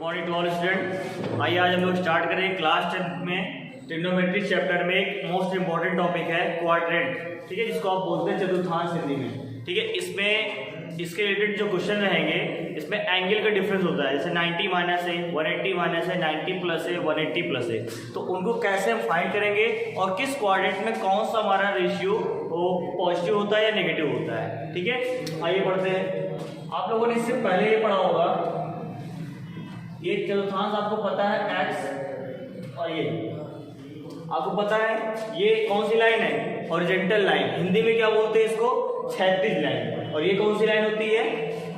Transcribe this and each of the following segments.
Morning to all student. आइए आज हम लोग स्टार्ट करें क्लास 10 में ट्रिग्नोमेट्री चैप्टर में एक मोस्ट इंपॉर्टेंट टॉपिक है क्वाड्रेंट, ठीक है, जिसको आप बोलते हैं चतुर्थांश हिंदी में, ठीक है। इसमें इसके रिलेटेड जो क्वेश्चन रहेंगे, इसमें एंगल का डिफरेंस होता है, जैसे 90 माइनस है, 180 माइनस है, 90 प्लस है, 180 प्लस है, तो उनको कैसे हम फाइंड करेंगे और किस क्वाड्रेंट में कौन सा हमारा रेशियो वो पॉजिटिव होता है या नेगेटिव होता है, ठीक है। आइए पढ़ते हैं। आप लोगों ने इससे पहले ये पढ़ा होगा, ये चतुर्थांश आपको पता है x, और ये आपको पता है ये कौन सी लाइन है, हॉरिजॉन्टल लाइन, हिंदी में क्या बोलते हैं इसको, क्षैतिज लाइन। और ये कौन सी लाइन होती है,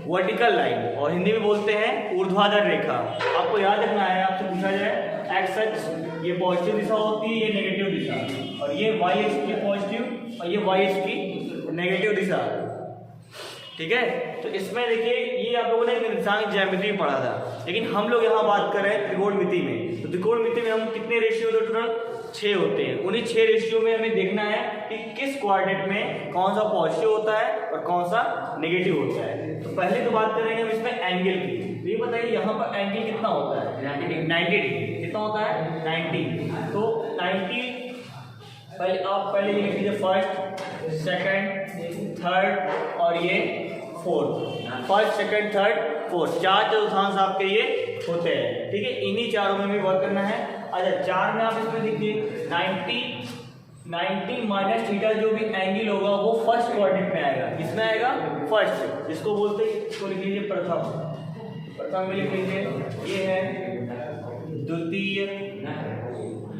वर्टिकल लाइन, और हिंदी में बोलते हैं ऊर्ध्वाधर रेखा। आपको याद रखना है, आपसे पूछा जाए एक्स अक्ष ये पॉजिटिव दिशा होती है, ये नेगेटिव दिशा, और ये वाई अक्ष की पॉजिटिव और ये वाई अक्ष की नेगेटिव दिशा, ठीक है। तो इसमें देखिए ये आप लोगों ने निर्देशांक ज्यामिति में पढ़ा था, लेकिन हम लोग यहाँ बात कर रहे हैं त्रिकोणमिति में। तो त्रिकोणमिति में हम कितने रेशियो होते हैं, टोटल 6 होते हैं। उन्हीं 6 रेशियो में हमें देखना है कि किस क्वाड्रेंट में कौन सा पॉजिटिव होता है और कौन सा नेगेटिव होता है। तो पहले तो बात करेंगे हम इसमें एंगल की। तो ये बताइए यहाँ पर एंगल कितना होता है, 90 डिग्री। कितना होता है, 90। तो 90 पहले ये लिख लीजिए, फर्स्ट, सेकंड, थर्ड और ये fourth. First, second, third, fourth, 4 चतुर्थांश आपके ये होते हैं, ठीक है। इन्हीं चारों में भी वर्क करना है। अच्छा, 4 में आप इसमें देखिए 90 माइनस थीटा जो भी एंगल होगा वो फर्स्ट क्वाड्रेंट में आएगा। किसमें आएगा, फर्स्ट, जिसको बोलते हैं, इसको लिख लीजिए प्रथम में लिख लीजिए, ये है द्वितीय,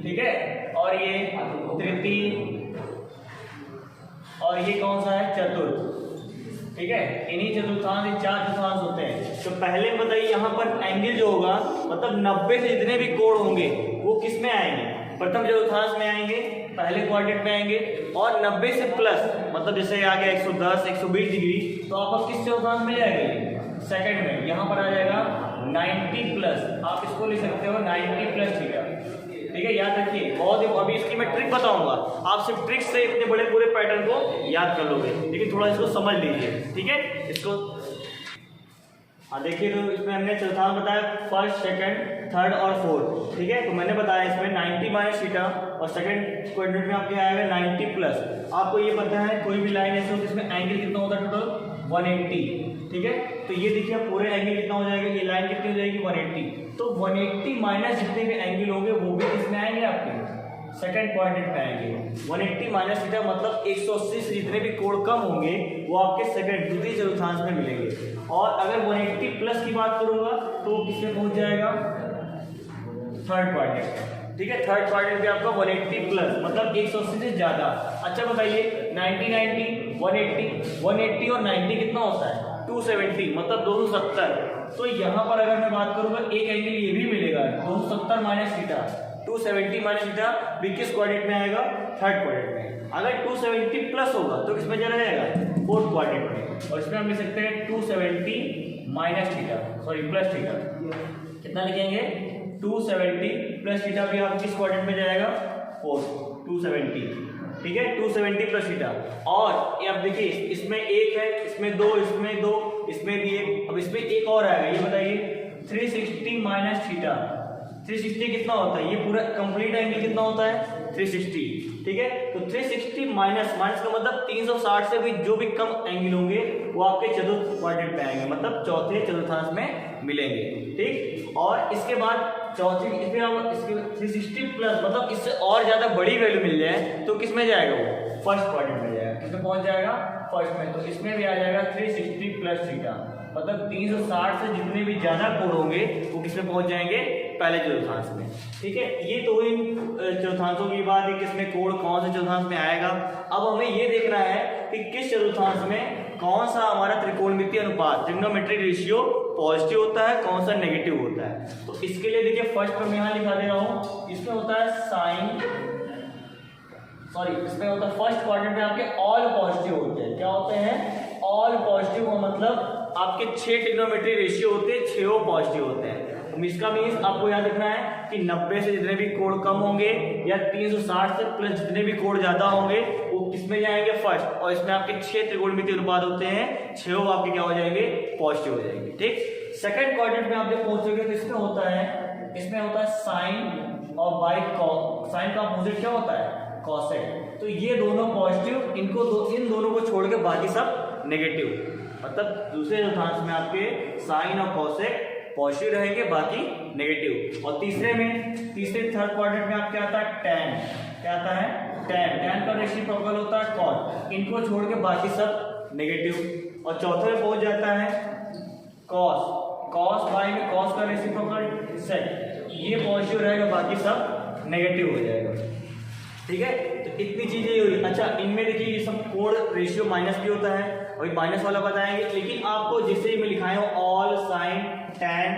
ठीक है, और ये तृतीय, और ये कौन सा है, चतुर्थ, ठीक है। इन्हीं चतुर्थांश 4 चतुर्थांश होते हैं। तो पहले बताइए यहाँ पर एंगल जो होगा, मतलब 90 से जितने भी कोण होंगे वो किस में आएंगे, प्रथम चतुर्थांश में आएंगे, पहले क्वाड्रेंट में आएंगे। और 90 से प्लस, मतलब जैसे आ गया 110, 120 डिग्री, तो आपको किस चतुर्थांश में जाएंगे, सेकंड में। यहाँ पर आ जाएगा 90 प्लस, आप इसको लिख सकते हो 90 प्लस थीटा, ठीक है। याद रखिए, बहुत अभी इसकी मैं ट्रिक बताऊंगा, आप सिर्फ ट्रिक से इतने बड़े पूरे पैटर्न को याद कर लोगे, लेकिन थोड़ा इसको समझ लीजिए, ठीक है। इसको हाँ देखिए, तो इसमें हमने चतुर्थांश बताया, फर्स्ट, सेकंड, थर्ड और फोर्थ, ठीक है। तो मैंने बताया इसमें 90 माइनस थीटा, और सेकंड क्वाड्रेंट में आपके आएगा 90 प्लस। आपको ये पता है कोई भी लाइन ऐसे होती है जिसमें एंगल कितना होता है, टोटल 180, ठीक है। तो ये देखिए पूरे एंगल कितना हो जाएगा, ये लाइन कितनी हो जाएगी, 180। तो 180 माइनस जितने भी एंगल होंगे वो भी किसमें आएंगे, आपके सेकंड क्वाड्रेंट में आएंगे। 180 माइनस थीटा मतलब 180 से जितने भी कोण कम होंगे वो आपके सेकंड, द्वितीय चतुर्थांश में मिलेंगे। और अगर 180 प्लस की बात करूंगा तो किसमें पहुंच जाएगा, थर्ड क्वाड्रेंट, ठीक है। थर्ड क्वाड्रेंट भी आपका 180 प्लस मतलब 180 से ज्यादा। अच्छा बताइए, 90, 180 और 90 कितना होता है, 270, मतलब 270। तो यहाँ पर अगर मैं बात करूंगा एक एंगल ये भी मिलेगा, 270 माइनस थीटा, 270 माइनस थीटा भी किस क्वाड्रेंट में आएगा, थर्ड क्वाड्रेंट में। अगर 270 प्लस होगा तो किसमें चला जाएगा, फोर्थ क्वाड्रेंट में। और इसमें हम लिख सकते हैं 270 minus theta, sorry plus theta, कितना लिखेंगे, 270 प्लस थीटा भी आप किस क्वाड्रेंट में जाएगा, फोर्थ, 270, ठीक है, 270 प्लस थीटा। और ये अब देखिए, इसमें एक है, इसमें दो, इसमें दो, इसमें भी एक, अब इसमें एक और आएगा, ये बताइए 360 माइनस थीटा। 360 कितना होता है, ये पूरा कंप्लीट एंगल कितना होता है, 360, ठीक है। तो 360 माइनस का मतलब 360 से भी जो भी कम एंगल होंगे वो आपके चतुर्थ क्वाड्रेंट में आएंगे, मतलब चौथे चतुर्थांश में मिलेंगे, ठीक। और इसके बाद चौथे, इसमें हम इसके 360 प्लस मतलब इससे और ज्यादा बड़ी वैल्यू मिल जाए तो किस में जाएगा, वो फर्स्ट क्वाड्रेंट में जाएगा, किसमें पहुंच जाएगा, फर्स्ट में। तो इसमें भी आ जाएगा 360 प्लस थीटा, मतलब 360 से जितने भी ज्यादा कोण होंगे वो किसमें पहुंच जाएंगे, पहले चतुर्थांश में, ठीक है। ये तो इन चतुर्थांशों की बात है, किसमें कोण कौन से चतुर्थांश में आएगा। अब हमें ये देखना है कि किस चतुर्थांश में कौन सा हमारा त्रिकोणमितीय अनुपात, ट्रिग्नोमेट्रिक रेशियो पॉजिटिव होता है, कौन सा नेगेटिव होता है। तो इसके लिए देखिए, फर्स्ट में यहाँ लिखा दे रहा हूँ, इसमें होता है साइन, सॉरी इसमें होता है फर्स्ट क्वाड्रेंट में आपके ऑल पॉजिटिव होते हैं। क्या होते हैं, ऑल पॉजिटिव का मतलब आपके 6 ट्रिग्नोमेट्री रेशियो होते हैं, 6 पॉजिटिव होते हैं। इसका मीन्स आपको याद रखना है कि 90 से जितने भी कोण कम होंगे या 360 से प्लस जितने भी कोण ज्यादा होंगे वो किसमें जाएंगे, फर्स्ट। और इसमें आपके 6 त्रिकोणमितीय अनुपात होते हैं, 6 आपके क्या हो जाएंगे, पॉजिटिव हो जाएंगे, ठीक। सेकंड क्वाड्रेंट में आप जब पहुंचोगे तो इसमें होता है साइन और बाई कॉस। साइन का अपोजिट क्या होता है? कॉसेक। तो ये दोनों पॉजिटिव, इन दोनों को छोड़ के बाकी सब नेगेटिव। मतलब दूसरे चतुर्थांश में आपके साइन और कॉसेक पॉजिटिव रहेंगे, बाकी नेगेटिव। और तीसरे थर्ड क्वाड्रेंट में आपके आता है टैन। क्या आता है? टैन। टैन का रेसिप्रोकल होता है कॉट। इनको छोड़ के बाकी सब नेगेटिव। और चौथे में पहुंच जाता है कॉस। कॉस बाई में कॉस का रेसिप्रोकल सेक। ये पॉजिटिव रहेगा, बाकी सब नेगेटिव हो जाएगा। ठीक है, तो इतनी चीजें हुई। अच्छा, इनमें देखिए ये सब कोण रेशियो माइनस भी होता है, अभी माइनस वाला बताएंगे। लेकिन आपको जिससे मैं लिखाया हूँ ऑल, साइन, टैन,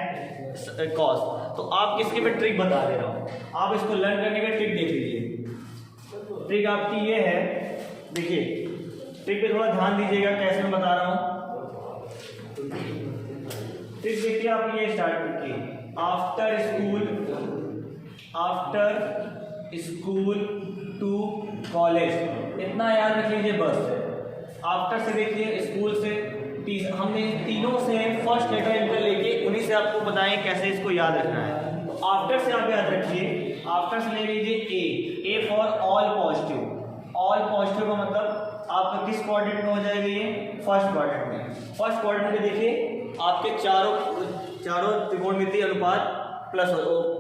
कॉस, तो आप किसके पे ट्रिक बता दे रहा हूँ, आप इसको लर्न करने का ट्रिक देख लीजिए। ट्रिक आपकी ये है, देखिए ट्रिक पे थोड़ा ध्यान दीजिएगा कैसे मैं बता रहा हूँ। ट्रिक देखिए आप ये स्टार्ट कीजिए, आफ्टर स्कूल टू कॉलेज। इतना याद रख लीजिए बस। आफ्टर से देखिए, स्कूल से, हमने तीनों से फर्स्ट लेटर इनका लेके उन्हीं से आपको बताएं कैसे इसको याद रखना है। तो आफ्टर से आप याद रखिए, आफ्टर से ले लीजिए A for all positive. All positive का मतलब आपका किस क्वाड्रेंट में हो जाएगा? ये फर्स्ट क्वाड्रेंट में। फर्स्ट क्वाड्रेंट में देखिए आपके चारों त्रिकोणमितीय अनुपात प्लस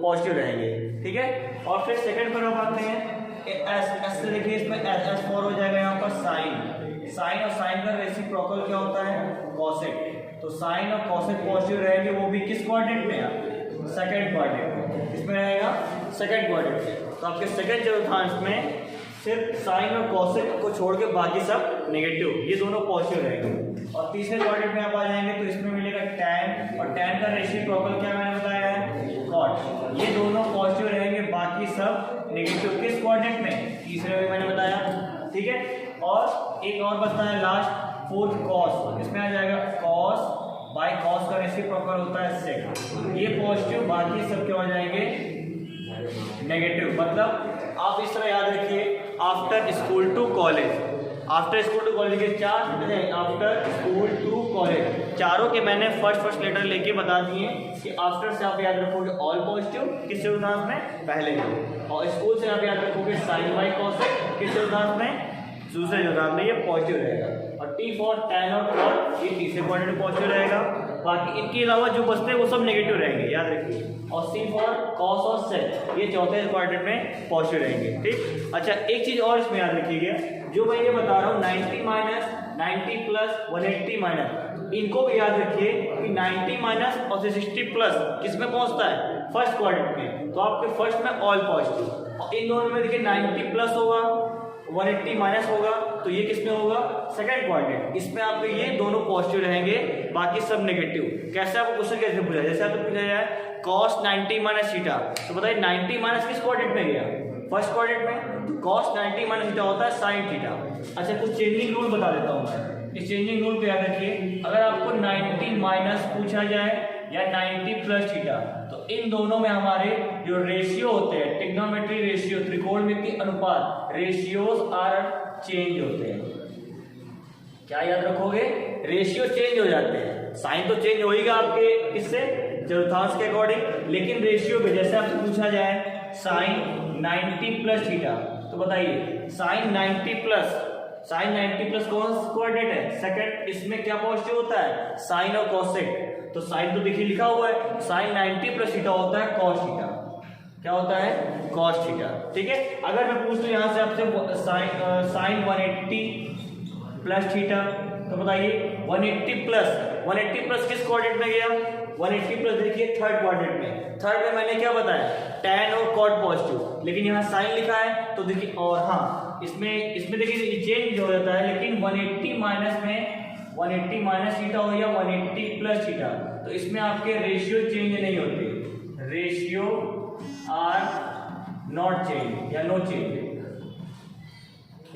पॉजिटिव रहेंगे। ठीक है, और फिर सेकंड पर हम आते हैं एस से देखिए, इसमें एस फॉर हो जाएगा यहाँ पर साइन और साइन का रेसिप्रोकल क्या होता है? कॉसेक। तो साइन और कॉसेक पॉजिटिव रहेंगे, वो भी किस क्वाड्रेंट में? सेकंड क्वाड्रेंट में। इसमें रहेगा सेकंड क्वाड्रेंट में। तो आपके सेकंड चतुर्थांश में सिर्फ साइन और कॉसेक को छोड़ के बाकी सब नेगेटिव, ये दोनों पॉजिटिव रहेंगे। और तीसरे क्वाड्रेंट में आप आ जाएंगे तो इसमें मिलेगा टैन, और टैन का रेसिप्रोकल क्या मैंने बताया है? कॉट। ये दोनों पॉजिटिव रहेंगे, बाकी सब नेगेटिव। किस क्वाड्रेंट में? तीसरे में मैंने बताया। ठीक है, और एक और बचता है लास्ट, फोर्थ कॉस। इसमें आ जाएगा कॉस बाई कॉस का रेसिप्रोकल होता है सेक। ये पॉजिटिव, बाकी सब क्या हो जाएंगे? नेगेटिव। मतलब आप इस तरह याद रखिए, after school to college. After school to college के चार, आफ्टर स्कूल टू कॉलेज, चारों के मैंने फर्स्ट लेटर लेके बता दिए कि आफ्टर से आप याद रखोगे ऑल पॉजिटिव, किस चतुर्थांश में? पहले में। और स्कूल से आप याद रखोगे साइन बाई कॉसेक, किस चतुर्थांश में? दूसरे चतुर्थांश में। ये पॉजिटिव रहेगा। और टी फॉर टैन और कॉट, ये तीसरे क्वाड्रेंट में पॉजिटिव रहेगा, बाकी इनके अलावा जो बचते हैं वो सब नेगेटिव रहेंगे, याद रखिए। और सी फॉर कॉस और सेक, ये चौथे क्वाड्रेंट में पॉजिटिव रहेंगे। ठीक, अच्छा एक चीज और इसमें याद रखिएगा, जो मैं ये बता रहा हूँ 90 माइनस, 90 प्लस, 180 माइनस, इनको भी याद रखिए कि 90 माइनस और 60 प्लस किस में पहुंचता है? फर्स्ट क्वाड्रेंट में। तो आपके फर्स्ट में ऑल पॉजिटिव, और इन दोनों में देखिए 90 प्लस होगा, 180 माइनस होगा, तो ये किस में होगा? Second quadrant. इसमें आपके ये दोनों पॉजिटिव रहेंगे, बाकी सब नेगेटिव। कैसे आपको क्वेश्चन कैसे पूछा जाए? जैसे आपको पूछा जाए cos 90 माइनस थीटा, तो बताइए 90 माइनस किस क्वाड्रेंट में गया? फर्स्ट क्वाड्रेंट में। तो cos 90 माइनस थीटा होता है साइन थीटा। अच्छा, कुछ चेंजिंग रूल बता देता हूँ मैं। इस चेंजिंग रूल को याद रखिए, अगर आपको 90 माइनस पूछा जाए या 90 प्लस थीटा, तो इन दोनों में हमारे जो रेशियो होते हैं, ट्रिग्नोमेट्री रेशियो, त्रिकोणमितीय अनुपात, रेशियोज आर चेंज होते हैं। क्या याद रखोगे? रेशियो चेंज हो जाते हैं। साइन तो चेंज होएगा आपके इससे चतुर्थांश के अकॉर्डिंग, लेकिन रेशियो में जैसे आपसे पूछा जाए साइन 90 प्लस थीटा, तो बताइए साइन 90 प्लस कौन सा क्वाड्रेंट है? सेकंड। इसमें क्या पॉजिटिव होता है? साइन और कॉसेक। तो साइन तो देखिए लिखा हुआ है, साइन 90 प्लस थीटा होता है कॉस थीटा। क्या होता है? Cos theta. ठीक है, अगर मैं पूछ लूं यहां से आपसे साइन 180 प्लस थीटा, तो बताइए 180 प्लस किस क्वाड्रेंट में गया? 180 प्लस देखिए थर्ड क्वाड्रेंट में। थर्ड में मैंने क्या बताया? टैन और कॉट पॉजिटिव, लेकिन यहाँ साइन लिखा है, तो देखिए, और हाँ इसमें देखिए चेंज हो जाता है, लेकिन 180 माइनस में 180 माइनस थीटा हो या 180 प्लस थीटा, तो इसमें आपके रेशियो चेंज नहीं होते। रेशियो आर नॉट चेंज या नो चेंज।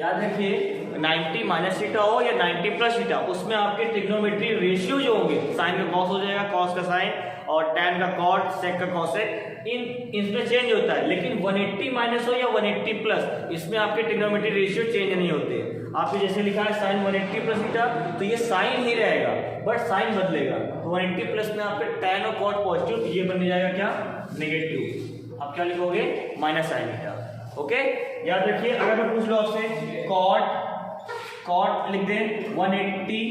याद रखिए 90 माइनस थीटा हो या 90 प्लस थीटा, उसमें आपके ट्रिग्नोमेट्री रेशियो जो होंगे, साइन का कॉस हो जाएगा, कॉस का साइन, और टैन का कॉट, सेक का कॉसेक, इनमें चेंज होता है। लेकिन 180 माइनस हो या 180 प्लस, इसमें आपके ट्रिग्नोमेट्री रेशियो चेंज नहीं होते। आपने जैसे लिखा है साइन 180 प्लस थीटा, तो ये साइन ही रहेगा बट साइन बदलेगा। तो 180 प्लस में आपके tan और cot पॉजिटिव, ये बन जाएगा क्या, नेगेटिव। आप क्या लिखोगे, माइनस साइन थीटा। ओके, याद रखिए। अगर मैं पूछ लो आपसे cot लिख दें 180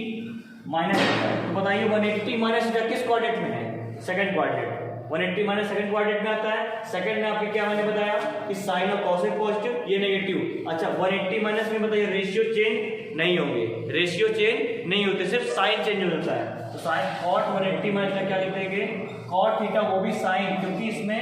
माइनस थीटा, तो बताइए 180 माइनस थीटा किस क्वाड्रेंट में है, second quadrant. 180 minus second quadrant में आता है। सेकंड में आपके क्या मैंने बताया कि साइन और कॉसेक पॉजिटिव, ये नेगेटिव। अच्छा 180 माइनस में बताइए रेशियो चेंज नहीं होंगे, रेशियो चेंज नहीं होते, सिर्फ साइन चेंज हो जाता है। तो साइन cot 180 माइनस का क्या लिख देंगे, cot थीटा, वो भी साइन, क्योंकि इसमें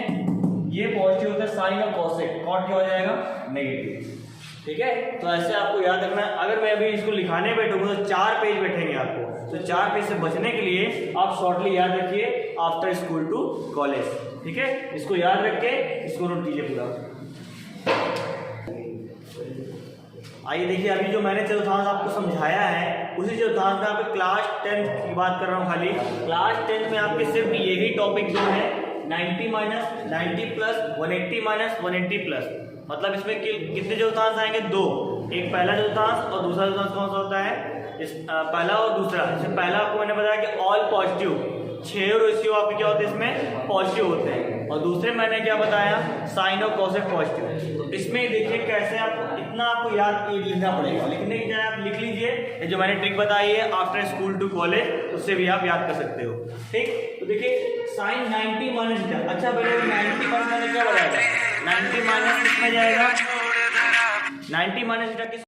ये पॉजिटिव होता है साइन और कॉसेक, cot क्या हो जाएगा, नेगेटिव। ठीक है, तो ऐसे आपको याद रखना है। अगर मैं अभी इसको लिखाने बैठूंगा तो 4 पेज बैठेंगे आपको, तो 4 पेज से बचने के लिए आप शॉर्टली याद रखिए आफ्टर स्कूल टू कॉलेज। ठीक है, इसको याद रख के इसको नोट कीजिए पूरा। आइए देखिए, अभी जो मैंने चतुर्थांश आपको समझाया है उसी चतुर्थांश में आपके क्लास 10 की बात कर रहा हूँ खाली। क्लास 10 में आपके सिर्फ यही टॉपिक जो है 90 माइनस 90 प्लस 180 माइनस 180 प्लस, मतलब इसमें कितने चतुर्थांश आएंगे, 2। एक पहला चतुर्थांश और दूसरा चतुर्थांश कौन सा होता है, पहला और दूसरा। जैसे पहला आपको मैंने बताया कि ऑल पॉजिटिव, 6 रेशियो आपके क्या होते हैं इसमें, पॉजिटिव होते हैं। और दूसरे मैंने क्या बताया, साइन और कॉसेक पॉजिटिव। तो इसमें देखिए कैसे आपको इतना आपको याद लिखना पड़ेगा। लिखने की जगह आप लिख लीजिए जो मैंने ट्रिक बताई है आफ्टर स्कूल टू कॉलेज, उससे भी आप याद कर सकते हो। ठीक, तो देखिए साइन 90 माइनस थीटा। अच्छा पहले 90 माइनस मैंने क्या बताया था, 90 माइनस कितना जाएगा, 90 माइनस थीटा किस